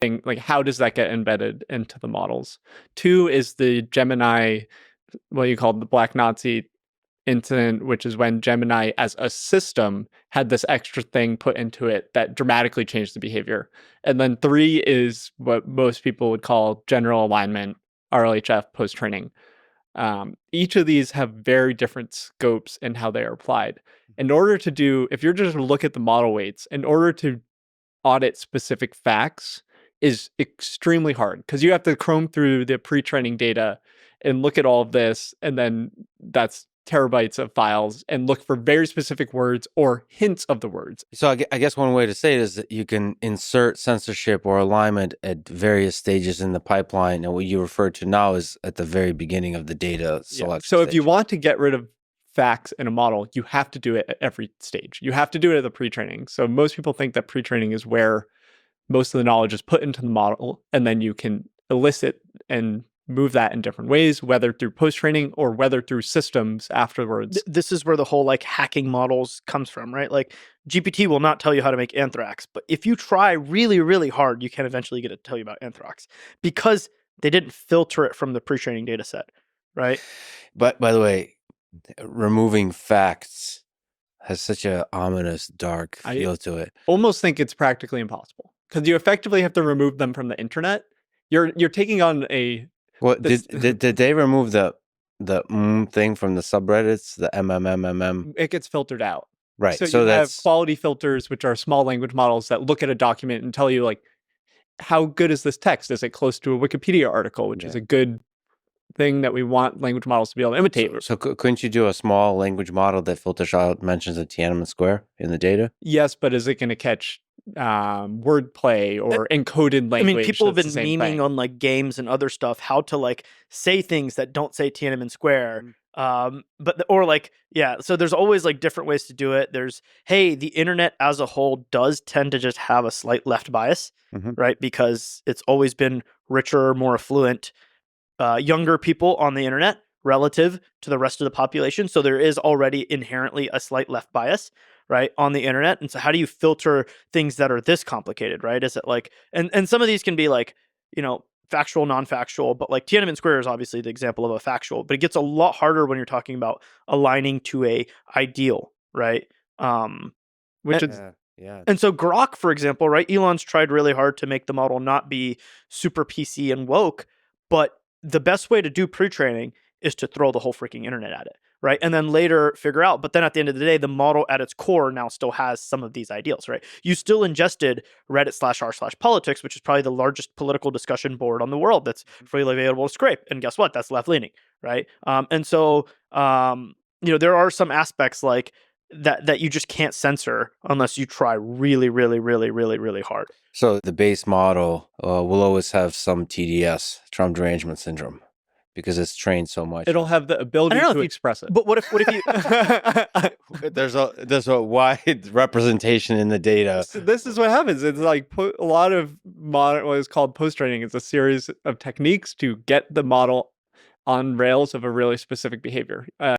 like how does that get embedded into the models? Two is the Gemini, what you call the Black Nazi incident, which is when Gemini as a system had this extra thing put into it that dramatically changed the behavior. And then three is what most people would call general alignment, RLHF post-training. Each of these have very different scopes in how they are applied. In order to do, if you're just to look at the model weights, in order to audit specific facts is extremely hard because you have to comb through the pre-training data and look at all of this, and then that's terabytes of files, and look for very specific words or hints of the words. So I guess one way to say it is that you can insert censorship or alignment at various stages in the pipeline, and what you refer to now is at the very beginning of the data selection. So if you want to get rid of facts in a model, you have to do it at every stage. You have to do it at the pre-training. So most people think that pre-training is where most of the knowledge is put into the model, and then you can elicit and move that in different ways, whether through post-training or whether through systems afterwards. This is where the whole like hacking models comes from, right? Like GPT will not tell you how to make anthrax, but if you try really, really hard, you can eventually get it to tell you about anthrax because they didn't filter it from the pre-training data set, right? But by the way, removing facts has such a ominous, dark feel to it. Almost think it's practically impossible because you effectively have to remove them from the internet. You're taking on a... Well, did they remove the thing from the subreddits, the MMMMM? It gets filtered out. Right. So you have quality filters, which are small language models that look at a document and tell you, like, how good is this text? Is it close to a Wikipedia article, which is a good thing that we want language models to be able to imitate. So couldn't you do a small language model that filters out mentions of Tiananmen Square in the data? Yes, but is it going to catch wordplay or encoded language? I mean, people have been memeing on like games and other stuff how to like say things that don't say Tiananmen Square. So there's always like different ways to do it. There's, hey, the internet as a whole does tend to just have a slight left bias, right? Because it's always been richer, more affluent, younger people on the internet relative to the rest of the population. So there is already inherently a slight left bias, right, on the internet. And so how do you filter things that are this complicated, right? Is it like, and some of these can be like, you know, factual, non-factual, but like Tiananmen Square is obviously the example of a factual, but it gets a lot harder when you're talking about aligning to a ideal, right? And so Grok, for example, right? Elon's tried really hard to make the model not be super PC and woke, but the best way to do pre-training is to throw the whole freaking internet at it, right? And then later figure out, but then at the end of the day, the model at its core now still has some of these ideals, right? You still ingested Reddit/r/politics, which is probably the largest political discussion board on the world that's freely available to scrape. And guess what? That's left-leaning, right? There are some aspects like that you just can't censor unless you try really, really, really, really, really hard. So the base model will always have some TDS, Trump derangement syndrome, because it's trained so much. It'll have the ability to express it. But what if you? there's a wide representation in the data. So this is what happens. It's like a lot of modern, what is called post-training. It's a series of techniques to get the model on rails of a really specific behavior.